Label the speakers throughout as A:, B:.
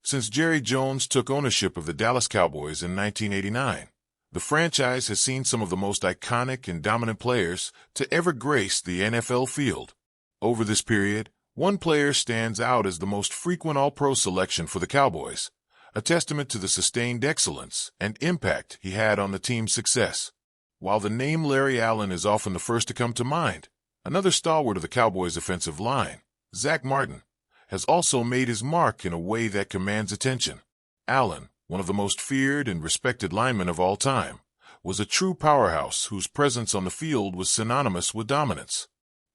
A: Since Jerry Jones took ownership of the Dallas Cowboys in 1989, the franchise has seen some of the most iconic and dominant players to ever grace the NFL field. Over this period, one player stands out as the most frequent All-Pro selection for the Cowboys, a testament to the sustained excellence and impact he had on the team's success. While the name Larry Allen is often the first to come to mind, another stalwart of the Cowboys' offensive line, Zach Martin, has also made his mark in a way that commands attention. Allen, one of the most feared and respected linemen of all time, was a true powerhouse whose presence on the field was synonymous with dominance.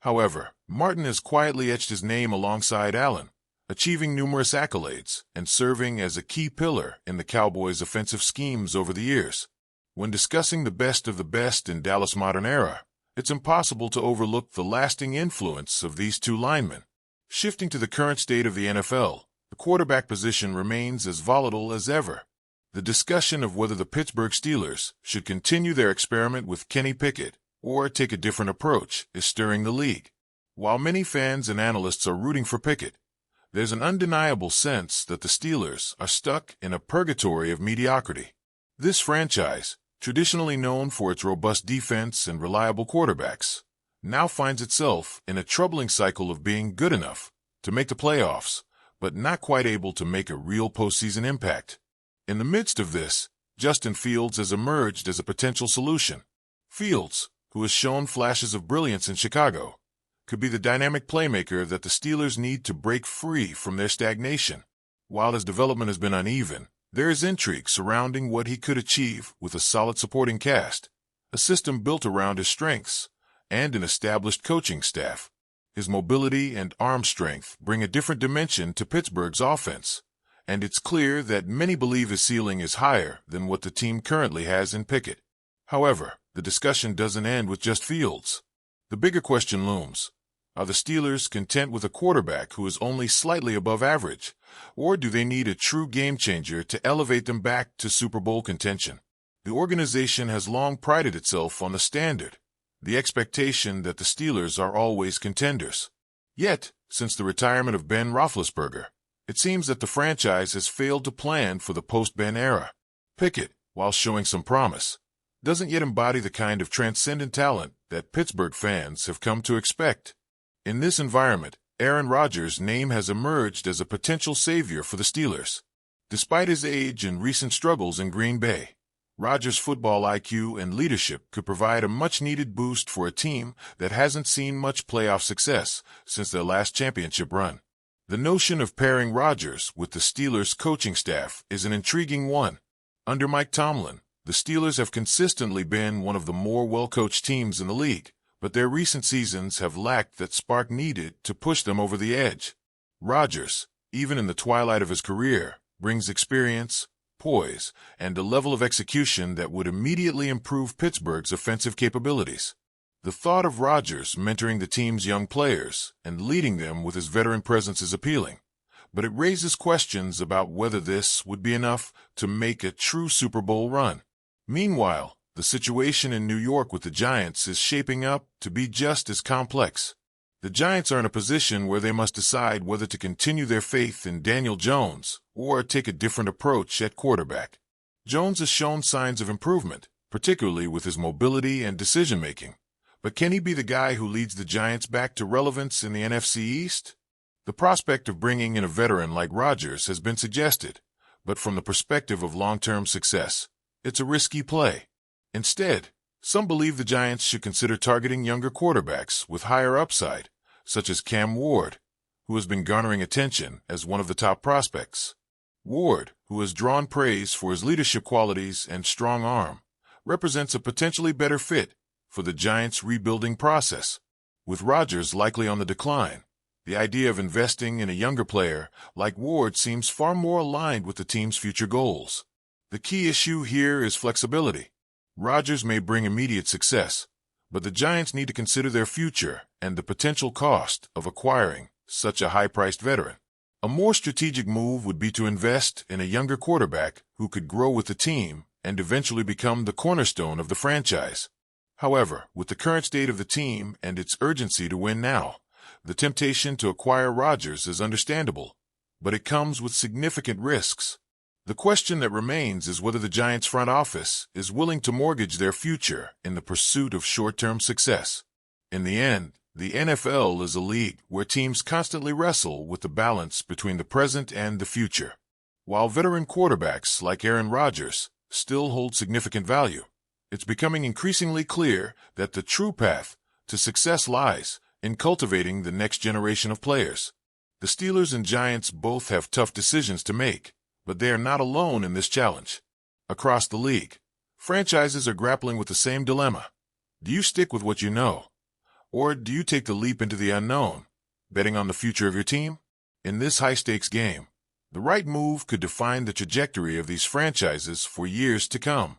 A: However, Martin has quietly etched his name alongside Allen, achieving numerous accolades and serving as a key pillar in the Cowboys' offensive schemes over the years. When discussing the best of the best in Dallas' modern era, it's impossible to overlook the lasting influence of these two linemen. Shifting to the current state of the NFL, the quarterback position remains as volatile as ever. The discussion of whether the Pittsburgh Steelers should continue their experiment with Kenny Pickett or take a different approach is stirring the league. While many fans and analysts are rooting for Pickett, there's an undeniable sense that the Steelers are stuck in a purgatory of mediocrity. This franchise, traditionally known for its robust defense and reliable quarterbacks, now finds itself in a troubling cycle of being good enough to make the playoffs, but not quite able to make a real postseason impact. In the midst of this, Justin Fields has emerged as a potential solution. Fields, who has shown flashes of brilliance in Chicago, could be the dynamic playmaker that the Steelers need to break free from their stagnation. While his development has been uneven, there is intrigue surrounding what he could achieve with a solid supporting cast, a system built around his strengths, and an established coaching staff. His mobility and arm strength bring a different dimension to Pittsburgh's offense, and it's clear that many believe his ceiling is higher than what the team currently has in Pickett. However, the discussion doesn't end with just Fields. The bigger question looms. Are the Steelers content with a quarterback who is only slightly above average, or do they need a true game-changer to elevate them back to Super Bowl contention? The organization has long prided itself on the standard, the expectation that the Steelers are always contenders. Yet, since the retirement of Ben Roethlisberger, it seems that the franchise has failed to plan for the post-Ben era. Pickett, while showing some promise, doesn't yet embody the kind of transcendent talent that Pittsburgh fans have come to expect. In this environment, Aaron Rodgers' name has emerged as a potential savior for the Steelers. Despite his age and recent struggles in Green Bay, Rodgers' football IQ and leadership could provide a much-needed boost for a team that hasn't seen much playoff success since their last championship run. The notion of pairing Rodgers with the Steelers' coaching staff is an intriguing one. Under Mike Tomlin, the Steelers have consistently been one of the more well-coached teams in the league, but their recent seasons have lacked that spark needed to push them over the edge. Rodgers, even in the twilight of his career, brings experience, poise, and a level of execution that would immediately improve Pittsburgh's offensive capabilities. The thought of Rodgers mentoring the team's young players and leading them with his veteran presence is appealing, but it raises questions about whether this would be enough to make a true Super Bowl run. Meanwhile, the situation in New York with the Giants is shaping up to be just as complex. The Giants are in a position where they must decide whether to continue their faith in Daniel Jones or take a different approach at quarterback. Jones has shown signs of improvement, particularly with his mobility and decision-making. But can he be the guy who leads the Giants back to relevance in the NFC East? The prospect of bringing in a veteran like Rodgers has been suggested, but from the perspective of long-term success, it's a risky play. Instead, some believe the Giants should consider targeting younger quarterbacks with higher upside, such as Cam Ward, who has been garnering attention as one of the top prospects. Ward, who has drawn praise for his leadership qualities and strong arm, represents a potentially better fit for the Giants' rebuilding process. With Rodgers likely on the decline, the idea of investing in a younger player like Ward seems far more aligned with the team's future goals. The key issue here is flexibility. Rodgers may bring immediate success, but the Giants need to consider their future and the potential cost of acquiring such a high-priced veteran. A more strategic move would be to invest in a younger quarterback who could grow with the team and eventually become the cornerstone of the franchise. However, with the current state of the team and its urgency to win now, the temptation to acquire Rodgers is understandable. but it comes with significant risks. The question that remains is whether the Giants' front office is willing to mortgage their future in the pursuit of short-term success. In the end, the NFL is a league where teams constantly wrestle with the balance between the present and the future. While veteran quarterbacks like Aaron Rodgers still hold significant value, it's becoming increasingly clear that the true path to success lies in cultivating the next generation of players. The Steelers and Giants both have tough decisions to make, but they are not alone in this challenge. Across the league, franchises are grappling with the same dilemma. Do you stick with what you know? Or do you take the leap into the unknown, betting on the future of your team? In this high-stakes game, the right move could define the trajectory of these franchises for years to come.